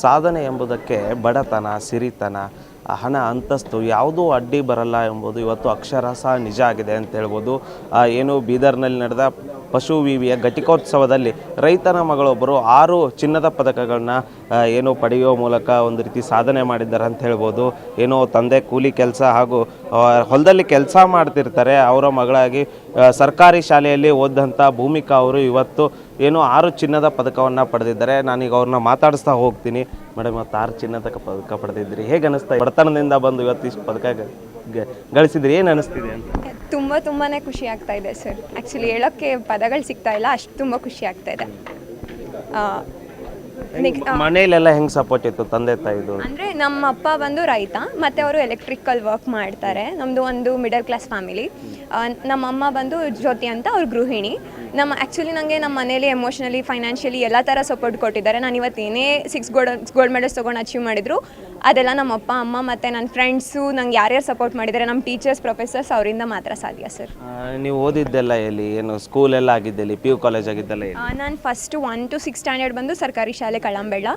ಸಾಧನೆ ಎಂಬುದಕ್ಕೆ ಬಡತನ, ಸಿರಿತನ, ಹಣ, ಅಂತಸ್ತು ಯಾವುದೂ ಅಡ್ಡಿ ಬರಲ್ಲ ಎಂಬುದು ಇವತ್ತು ಅಕ್ಷರಶಃ ನಿಜ ಆಗಿದೆ ಅಂತ ಹೇಳ್ಬೋದು. ಏನು ಬೀದರ್ನಲ್ಲಿ ನಡೆದ ಪಶು ವಿವಿಯ ಘಟಿಕೋತ್ಸವದಲ್ಲಿ ರೈತನ ಮಗಳೊಬ್ಬರು 6 ಚಿನ್ನದ ಪದಕಗಳನ್ನ ಏನು ಪಡೆಯುವ ಮೂಲಕ ಒಂದು ರೀತಿ ಸಾಧನೆ ಮಾಡಿದ್ದಾರೆ ಅಂತ ಹೇಳ್ಬೋದು. ಏನೋ ತಂದೆ ಕೂಲಿ ಕೆಲಸ ಹಾಗೂ ಹೊಲದಲ್ಲಿ ಕೆಲಸ ಮಾಡ್ತಿರ್ತಾರೆ. ಅವರ ಮಗಳಾಗಿ ಸರ್ಕಾರಿ ಶಾಲೆಯಲ್ಲಿ ಓದಂಥ ಭೂಮಿಕಾ ಅವರು ಇವತ್ತು ಏನು 6 ಚಿನ್ನದ ಪದಕವನ್ನು ಪಡೆದಿದ್ದಾರೆ. ನಾನೀಗ ಅವ್ರನ್ನ ಮಾತಾಡಿಸ್ತಾ ಹೋಗ್ತೀನಿ. ಮೇಡಮ್, ಇವತ್ತು 6 ಚಿನ್ನದ ಪದಕ ಪಡೆದಿದ್ರಿ, ಹೇಗೆ ಅನಿಸ್ತಾ? ಬಡತನದಿಂದ ಬಂದು ಇವತ್ತು ಇಷ್ಟು ಪದಕ ಗಳಿಸಿದ್ರಿ, ಏನು ಅನಿಸ್ತಿದೆ ಅಂತ? ತುಂಬಾ ಖುಷಿ ಆಗ್ತಾ ಇದೆ ಸರ್. ಆ್ಯಕ್ಚುಲಿ ಹೇಳೋಕ್ಕೆ ಪದಗಳು ಸಿಗ್ತಾ ಇಲ್ಲ, ಅಷ್ಟು ತುಂಬ ಖುಷಿ ಆಗ್ತಾ ಇದೆ. ಮನೆಯಲ್ಲೆಲ್ಲ ಹೆಂಗೆ ಸಪೋರ್ಟ್ ಇತ್ತು ತಂದೆ ತಾಯಿದು? ಅಂದರೆ ನಮ್ಮ ಅಪ್ಪ ಬಂದು ರೈತ, ಮತ್ತು ಅವರು ಎಲೆಕ್ಟ್ರಿಕಲ್ ವರ್ಕ್ ಮಾಡ್ತಾರೆ. ನಮ್ಮದು ಒಂದು ಮಿಡಲ್ ಕ್ಲಾಸ್ ಫ್ಯಾಮಿಲಿ. ನಮ್ಮ ಅಮ್ಮ ಬಂದು ಜ್ಯೋತಿ ಅಂತ, ಅವ್ರು ಗೃಹಿಣಿ. ಆ್ಯಕ್ಚುಲಿ ನನಗೆ ನಮ್ಮ ಮನೇಲಿ ಎಮೋಷ್ನಲಿ, ಫೈನಾನ್ಷಿಯಲಿ ಎಲ್ಲ ಥರ ಸಪೋರ್ಟ್ ಕೊಟ್ಟಿದ್ದಾರೆ. ನಾನು ಇವತ್ತು ಏನೇ 6 ಗೋಲ್ಡ್ ಮೆಡಲ್ಸ್ ತೊಗೊಂಡು ಅಚೀವ್ ಮಾಡಿದ್ರು ಅದೆಲ್ಲ ನಮ್ಮ ಅಪ್ಪ ಅಮ್ಮ ಮತ್ತು ನನ್ನ ಫ್ರೆಂಡ್ಸು ನಂಗೆ ಯಾರ್ಯಾರು ಸಪೋರ್ಟ್ ಮಾಡಿದ್ದಾರೆ, ನಮ್ಮ ಟೀಚರ್ಸ್, ಪ್ರೊಫೆಸರ್ಸ್, ಅವರಿಂದ ಮಾತ್ರ ಸಾಧ್ಯ ಸರ್. ನೀವು ಓದಿದ್ದೆಲ್ಲ ಎಲ್ಲಿ? ಏನು ಸ್ಕೂಲೆಲ್ಲ ಆಗಿದ್ದಲ್ಲಿ? PU ಕಾಲೇಜ್ ಆಗಿದ್ದಲ್ಲ? ನಾನು ಫಸ್ಟು 1 to 6 ಸ್ಟ್ಯಾಂಡರ್ಡ್ ಬಂದು ಸರ್ಕಾರಿ ಶಾಲೆ ಕಳಂಬೆಳ್ಳ,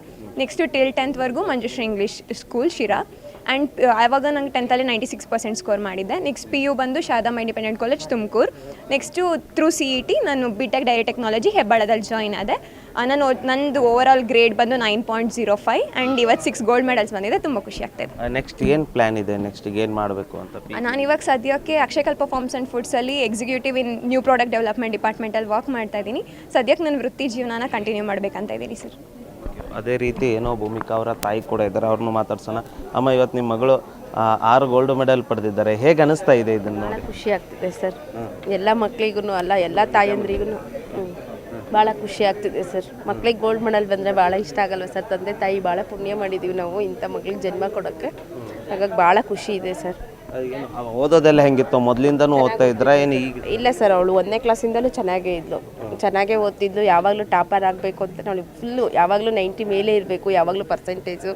ನೆಕ್ಸ್ಟು ಟಿಲ್ 10th ವರೆಗೂ Manjushree English school Sira. And ಆವಾಗ ನಂಗೆ 10th 96% ಸ್ಕೋರ್ ಮಾಡಿದ್ದೆ. ನೆಕ್ಸ್ಟ್ PU ಬಂದು Sharadamba independent college Tumakuru. Next through CET ನಾನು BTech ಡೈಟೆಕ್ನಾಲಜಿ ಹೆಬ್ಬಾಳದಲ್ಲಿ ಜಾಯಿನ್ ಆದೆ. ನಂದು ಓವರ್ ಆಲ್ ಗ್ರೇಡ್ ಬಂದು 9.05 ಆ್ಯಂಡ್ ಇವತ್ತು 6 ಗೋಲ್ಡ್ ಮೆಡಲ್ಸ್ ಬಂದಿದೆ. ತುಂಬ ಖುಷಿ ಆಗ್ತಾಯಿದೆ. ನೆಕ್ಸ್ಟ್ ಏನು ಪ್ಲ್ಯಾನ್ ಇದೆ? ನೆಕ್ಸ್ಟ್ ಏನು ಮಾಡಬೇಕು ಅಂತ? ನಾನು ಇವಾಗ ಸದ್ಯಕ್ಕೆ ಅಕ್ಷಯಕಲ್ಪ ಫಾರ್ಮ್ಸ್ ಆ್ಯಂಡ್ ಫುಡ್ಸಲ್ಲಿ executive in new product development ಡಿಪಾರ್ಟ್ಮೆಂಟಲ್ಲಿ ವರ್ಕ್ ಮಾಡ್ತಾ ಇದ್ದೀನಿ. ಸದ್ಯಕ್ಕೆ ನನ್ನ ವೃತ್ತಿ ಜೀವನನ ಕಂಟಿನ್ಯೂ ಮಾಡಬೇಕಂತ ಇದ್ದೀನಿ ಸರ್. ಅದೇ ರೀತಿ ಏನೋ ಭೂಮಿಕಾ ಅವರ ತಾಯಿ ಕೂಡ ಇದ್ದಾರೆ, ಅವ್ರನ್ನೂ ಮಾತಾಡ್ಸೋಣ. ಅಮ್ಮ, ಇವತ್ತು ನಿಮ್ಮ ಮಗಳು 6 ಗೋಲ್ಡ್ ಮೆಡಲ್ ಪಡೆದಿದ್ದಾರೆ, ಹೇಗೆ ಅನಿಸ್ತಾ ಇದೆ ಇದನ್ನು ನೋಡಿ? ಖುಷಿ ಆಗ್ತಿದೆ ಸರ್. ಎಲ್ಲ ಮಕ್ಕಳಿಗೂ ಅಲ್ಲ, ಎಲ್ಲ ತಾಯಂದ್ರಿಗೂ ಭಾಳ ಖುಷಿ ಆಗ್ತಿದೆ ಸರ್. ಮಕ್ಳಿಗೆ ಗೋಲ್ಡ್ ಮೆಡಲ್ ಬಂದರೆ ಭಾಳ ಇಷ್ಟ ಆಗಲ್ವ ಸರ್? ತಂದೆ ತಾಯಿ ಭಾಳ ಪುಣ್ಯ ಮಾಡಿದ್ದೀವಿ ನಾವು ಇಂಥ ಮಕ್ಳಿಗೆ ಜನ್ಮ ಕೊಡೋಕ್ಕೆ. ಹಾಗಾಗಿ ಭಾಳ ಖುಷಿ ಇದೆ ಸರ್. ಓದೋದೆಲ್ಲ ಹೆಂಗಿತ್ತು? ಮೊದಲಿಂದನೂ ಓದ್ತಾ ಇದ್ರ ಏನು? ಈಗ ಇಲ್ಲ ಸರ್, ಅವಳು 1ನೇ ಕ್ಲಾಸಿಂದಲೂ ಚೆನ್ನಾಗೇ ಇದ್ಲು, ಚೆನ್ನಾಗೇ ಓದ್ತಿದ್ಲು. ಯಾವಾಗಲೂ ಟಾಪರ್ ಆಗಬೇಕು ಅಂತ ನಾವು ಫುಲ್ಲು ಯಾವಾಗಲೂ 90 ಮೇಲೆ ಇರಬೇಕು, ಯಾವಾಗಲೂ ಪರ್ಸೆಂಟೇಜು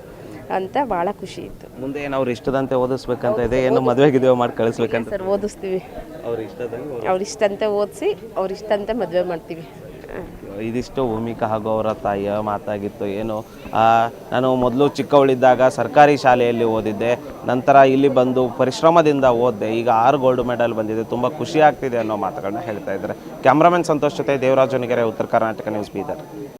ಅಂತ ಭಾಳ ಖುಷಿ ಇತ್ತು. ಮುಂದೆ ಏನು ಅವ್ರು ಇಷ್ಟದಂತೆ ಓದಿಸ್ಬೇಕಂತ ಇದೆ? ಏನು ಮದುವೆಗಿದ್ದೇವೆ ಮಾಡಿ ಕಳಿಸ್ಬೇಕಂತ? ಸರ್, ಓದಿಸ್ತೀವಿ. ಅವ್ರ ಇಷ್ಟಂತೆ ಓದಿಸಿ ಅವ್ರ ಇಷ್ಟಂತೆ ಮದುವೆ ಮಾಡ್ತೀವಿ. ಇದಿಷ್ಟು ಭೂಮಿಕಾ ಹಾಗೂ ಅವರ ತಾಯಿಯ ಮಾತಾಗಿತ್ತು. ಏನು ನಾನು ಮೊದಲು ಚಿಕ್ಕವಳಿದ್ದಾಗ ಸರ್ಕಾರಿ ಶಾಲೆಯಲ್ಲಿ ಓದಿದ್ದೆ, ನಂತರ ಇಲ್ಲಿ ಬಂದು ಪರಿಶ್ರಮದಿಂದ ಓದಿದೆ, ಈಗ 6 ಗೋಲ್ಡ್ ಮೆಡಲ್ ಬಂದಿದೆ, ತುಂಬ ಖುಷಿ ಆಗ್ತಿದೆ ಅನ್ನೋ ಮಾತುಗಳನ್ನ ಹೇಳ್ತಾ ಇದ್ದಾರೆ. ಕ್ಯಾಮ್ರಾಮನ್ ಸಂತೋಷ್ ಜೊತೆ ದೇವರಾಜ್ ಹೊನಗೆರೆ, ಉತ್ತರ ಕರ್ನಾಟಕ ನ್ಯೂಸ್, ಬೀದರ್.